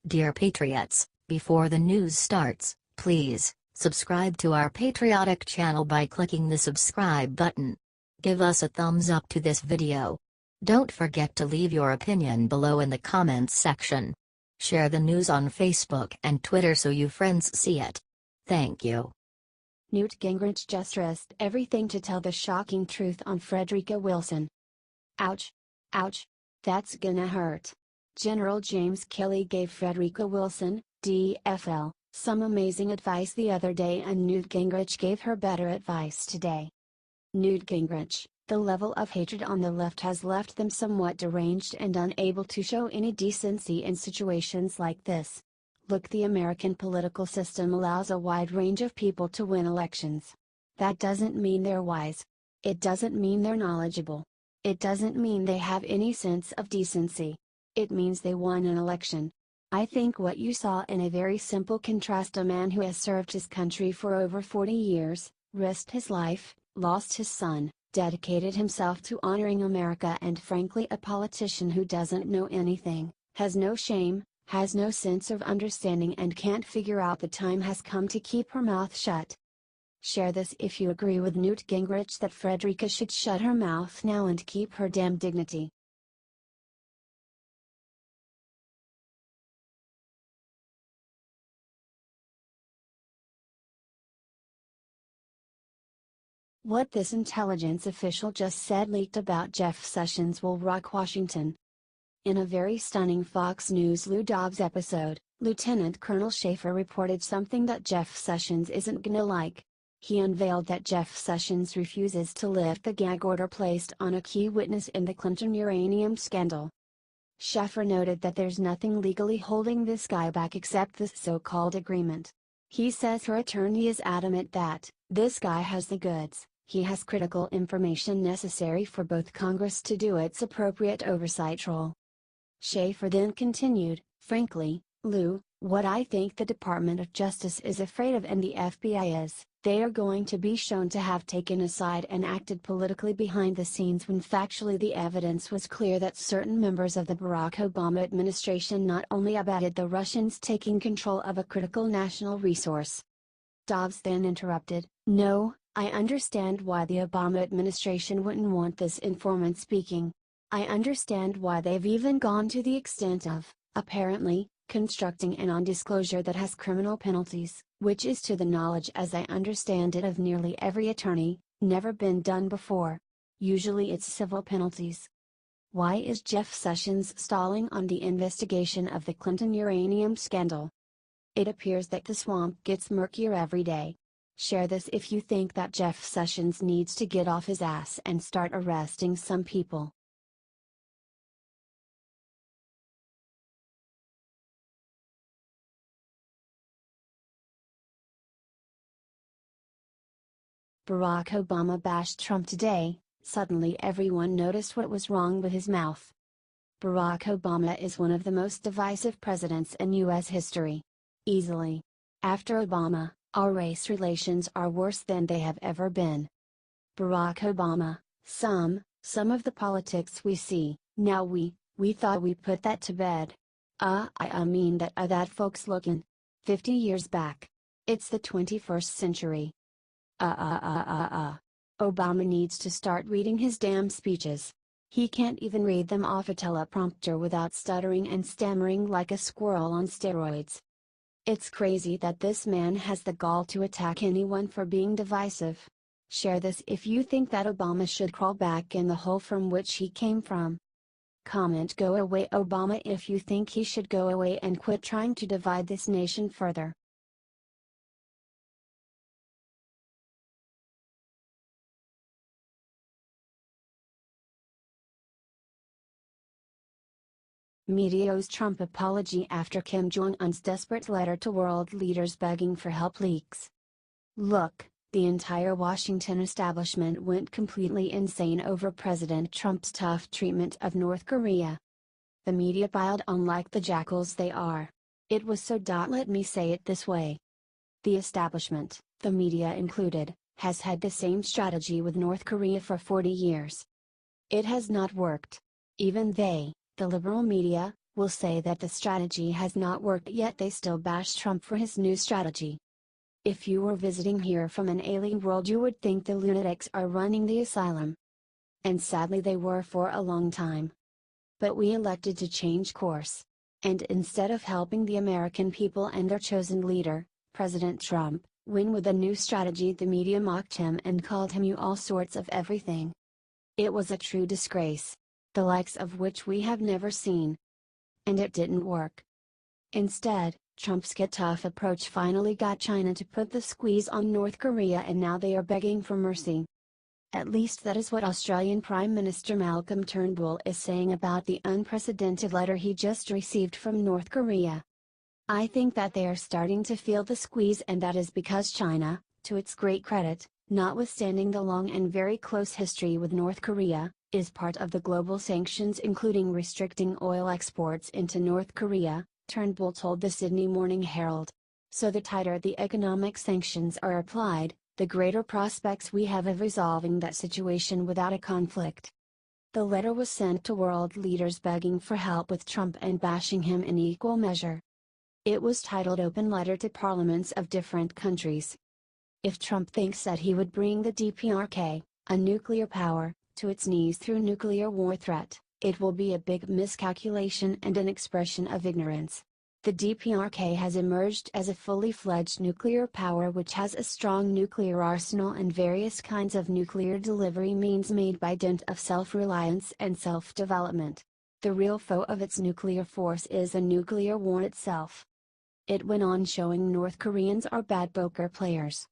Dear Patriots, before the news starts, please subscribe to our patriotic channel by clicking the subscribe button. Give us a thumbs up to this video. Don't forget to leave your opinion below in the comments section. Share the news on Facebook and Twitter so you friends see it. Thank you. Newt Gingrich just risked everything to tell the shocking truth on Frederica Wilson. Ouch. Ouch. That's gonna hurt. General James Kelly gave Frederica Wilson, DFL, some amazing advice the other day, and Newt Gingrich gave her better advice today. Newt Gingrich, the level of hatred on the left has left them somewhat deranged and unable to show any decency in situations like this. Look, the American political system allows a wide range of people to win elections. That doesn't mean they're wise. It doesn't mean they're knowledgeable. It doesn't mean they have any sense of decency. It means they won an election. I think what you saw in a very simple contrast: a man who has served his country for over 40 years, risked his life, lost his son, dedicated himself to honoring America, and frankly a politician who doesn't know anything, has no shame, has no sense of understanding, and can't figure out the time has come to keep her mouth shut. Share this if you agree with Newt Gingrich that Frederica should shut her mouth now and keep her damn dignity. What this intelligence official just said leaked about Jeff Sessions will rock Washington. In a very stunning Fox News Lou Dobbs episode, Lieutenant Colonel Schaefer reported something that Jeff Sessions isn't gonna like. He unveiled that Jeff Sessions refuses to lift the gag order placed on a key witness in the Clinton uranium scandal. Schaefer noted that there's nothing legally holding this guy back except this so-called agreement. He says her attorney is adamant that, this guy has the goods. He has critical information necessary for both Congress to do its appropriate oversight role. Schaefer then continued, frankly, Lou, what I think the Department of Justice is afraid of and the FBI is, they are going to be shown to have taken a side and acted politically behind the scenes when factually the evidence was clear that certain members of the Barack Obama administration not only abetted the Russians taking control of a critical national resource. Dobbs then interrupted, no, I understand why the Obama administration wouldn't want this informant speaking. I understand why they've even gone to the extent of, apparently, constructing a non-disclosure that has criminal penalties, which is, to the knowledge as I understand it of nearly every attorney, never been done before. Usually it's civil penalties. Why is Jeff Sessions stalling on the investigation of the Clinton uranium scandal? It appears that the swamp gets murkier every day. Share this if you think that Jeff Sessions needs to get off his ass and start arresting some people. Barack Obama bashed Trump today. Suddenly everyone noticed what was wrong with his mouth. Barack Obama is one of the most divisive presidents in U.S. history. Easily. After Obama, our race relations are worse than they have ever been. Barack Obama, some of the politics we see, now we thought we put that to bed. I mean that folks looking 50 years back. It's the 21st century. Obama needs to start reading his damn speeches. He can't even read them off a teleprompter without stuttering and stammering like a squirrel on steroids. It's crazy that this man has the gall to attack anyone for being divisive. Share this if you think that Obama should crawl back in the hole from which he came from. Comment "Go away Obama" if you think he should go away and quit trying to divide this nation further. Media owes Trump apology after Kim Jong-un's desperate letter to world leaders begging for help leaks. Look, the entire Washington establishment went completely insane over President Trump's tough treatment of North Korea. The media piled on like the jackals they are. It was so. Let me say it this way. The establishment, the media included, has had the same strategy with North Korea for 40 years. It has not worked. Even they, the liberal media, will say that the strategy has not worked, yet they still bash Trump for his new strategy. If you were visiting here from an alien world, you would think the lunatics are running the asylum. And sadly they were for a long time. But we elected to change course. And instead of helping the American people and their chosen leader, President Trump, win with a new strategy, the media mocked him and called him all sorts of everything. It was a true disgrace, the likes of which we have never seen. And it didn't work. Instead, Trump's get tough approach finally got China to put the squeeze on North Korea, and now they are begging for mercy. At least that is what Australian Prime Minister Malcolm Turnbull is saying about the unprecedented letter he just received from North Korea. I think that they are starting to feel the squeeze, and that is because China, to its great credit, notwithstanding the long and very close history with North Korea, is part of the global sanctions, including restricting oil exports into North Korea, Turnbull told the Sydney Morning Herald. So the tighter the economic sanctions are applied, the greater prospects we have of resolving that situation without a conflict. The letter was sent to world leaders begging for help with Trump and bashing him in equal measure. It was titled Open Letter to Parliaments of Different Countries. If Trump thinks that he would bring the DPRK, a nuclear power, to its knees through nuclear war threat, it will be a big miscalculation and an expression of ignorance. The DPRK has emerged as a fully fledged nuclear power which has a strong nuclear arsenal and various kinds of nuclear delivery means made by dint of self-reliance and self-development. The real foe of its nuclear force is a nuclear war itself. It went on showing North Koreans are bad poker players.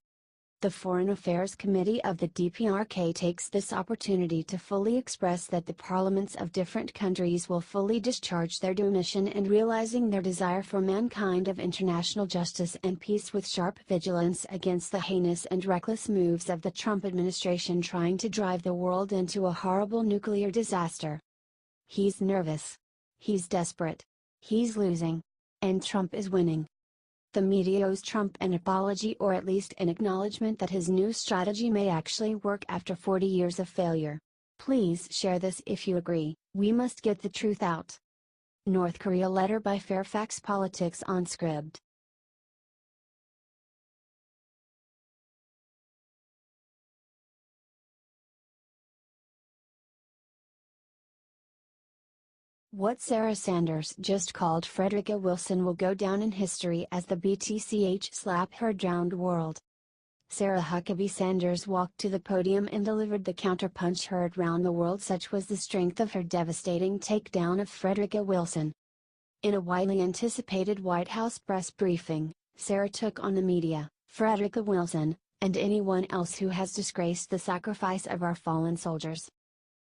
The Foreign Affairs Committee of the DPRK takes this opportunity to fully express that the parliaments of different countries will fully discharge their due mission in realizing their desire for mankind of international justice and peace, with sharp vigilance against the heinous and reckless moves of the Trump administration trying to drive the world into a horrible nuclear disaster. He's nervous. He's desperate. He's losing. And Trump is winning. The media owes Trump an apology, or at least an acknowledgement that his new strategy may actually work after 40 years of failure. Please share this if you agree. We must get the truth out. North Korea letter by Fairfax Politics on Scribd. What Sarah Sanders just called Frederica Wilson will go down in history as the BTCH slap her drowned world. Sarah Huckabee Sanders walked to the podium and delivered the counterpunch heard round the world. Such was the strength of her devastating takedown of Frederica Wilson. In a widely anticipated White House press briefing, Sarah took on the media, Frederica Wilson, and anyone else who has disgraced the sacrifice of our fallen soldiers.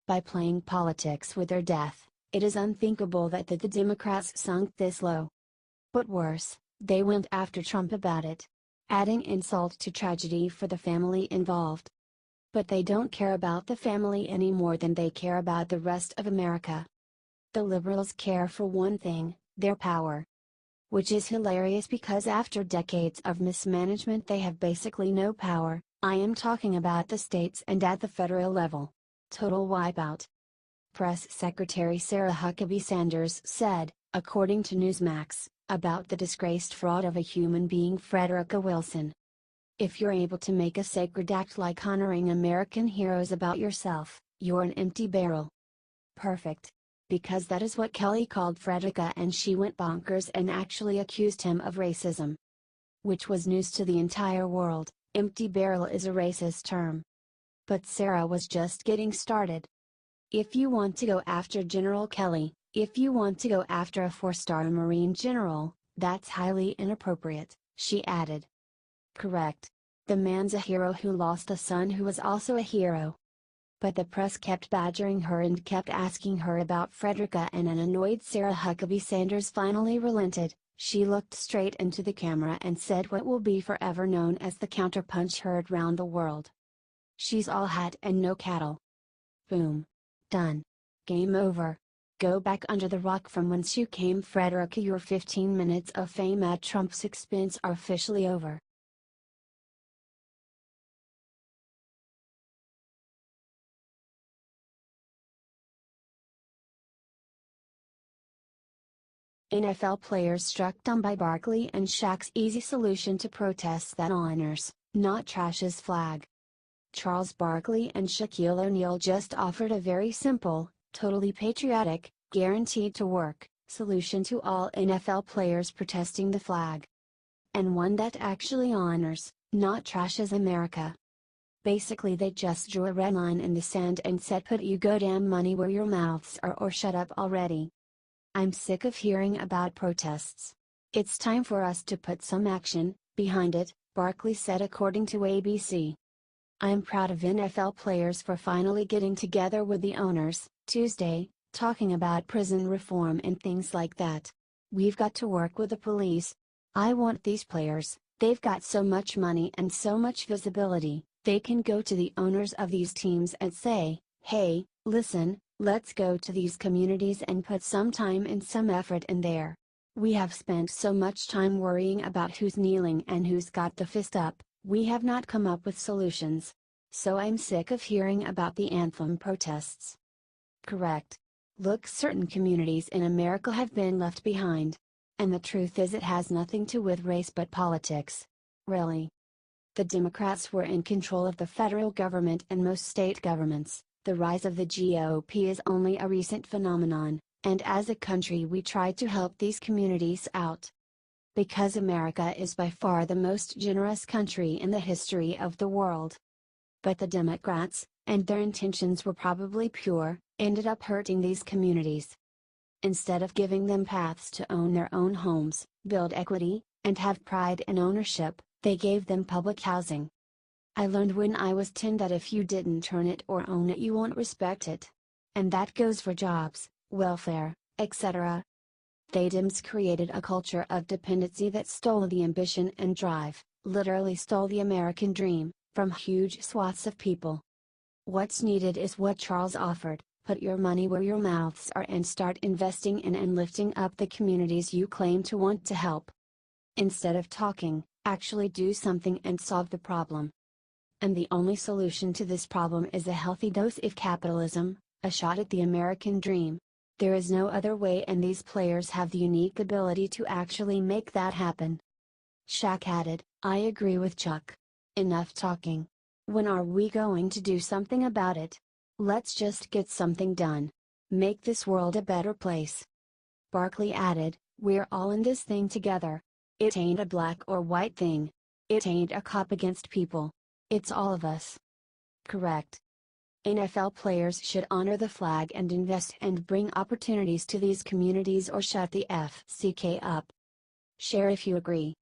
By playing politics with their death, it is unthinkable that the Democrats sunk this low. But worse, they went after Trump about it, adding insult to tragedy for the family involved. But they don't care about the family any more than they care about the rest of America. The liberals care for one thing, their power. Which is hilarious because after decades of mismanagement they have basically no power. I am talking about the states and at the federal level. Total wipeout. Press Secretary Sarah Huckabee Sanders said, according to Newsmax, about the disgraced fraud of a human being Frederica Wilson. If you're able to make a sacred act like honoring American heroes about yourself, you're an empty barrel. Perfect. Because that is what Kelly called Frederica, and she went bonkers and actually accused him of racism. Which was news to the entire world. Empty barrel is a racist term. But Sarah was just getting started. If you want to go after General Kelly, if you want to go after a 4-star Marine general, that's highly inappropriate, she added. Correct. The man's a hero who lost a son who was also a hero. But the press kept badgering her and kept asking her about Frederica, and an annoyed Sarah Huckabee Sanders finally relented. She looked straight into the camera and said what will be forever known as the counterpunch heard round the world. She's all hat and no cattle. Boom. Done. Game over. Go back under the rock from whence you came, Frederica. Your 15 minutes of fame at Trump's expense are officially over. NFL players struck dumb by Barkley and Shaq's easy solution to protests that honors, not trashes flag. Charles Barkley and Shaquille O'Neal just offered a very simple, totally patriotic, guaranteed to work, solution to all NFL players protesting the flag. And one that actually honors, not trashes America. Basically they just drew a red line in the sand and said put you goddamn money where your mouths are or shut up already. I'm sick of hearing about protests. It's time for us to put some action behind it, Barkley said according to ABC. I am proud of NFL players for finally getting together with the owners, Tuesday, talking about prison reform and things like that. We've got to work with the police. I want these players, they've got so much money and so much visibility, they can go to the owners of these teams and say, hey, listen, let's go to these communities and put some time and some effort in there. We have spent so much time worrying about who's kneeling and who's got the fist up, we have not come up with solutions. So I'm sick of hearing about the anthem protests. Correct. Look, certain communities in America have been left behind. And the truth is it has nothing to do with race but politics. Really. The Democrats were in control of the federal government and most state governments. The rise of the GOP is only a recent phenomenon, and as a country we try to help these communities out. Because America is by far the most generous country in the history of the world. But the Democrats, and their intentions were probably pure, ended up hurting these communities. Instead of giving them paths to own their own homes, build equity, and have pride in ownership, they gave them public housing. I learned when I was 10 that if you didn't earn it or own it you won't respect it. And that goes for jobs, welfare, etc. They Dems created a culture of dependency that stole the ambition and drive, literally stole the American dream, from huge swaths of people. What's needed is what Charles offered, put your money where your mouths are and start investing in and lifting up the communities you claim to want to help. Instead of talking, actually do something and solve the problem. And the only solution to this problem is a healthy dose of capitalism, a shot at the American dream. There is no other way and these players have the unique ability to actually make that happen. Shaq added, I agree with Chuck. Enough talking. When are we going to do something about it? Let's just get something done. Make this world a better place. Barkley added, we're all in this thing together. It ain't a black or white thing. It ain't a cop against people. It's all of us. Correct. NFL players should honor the flag and invest and bring opportunities to these communities or shut the FCK up. Share if you agree.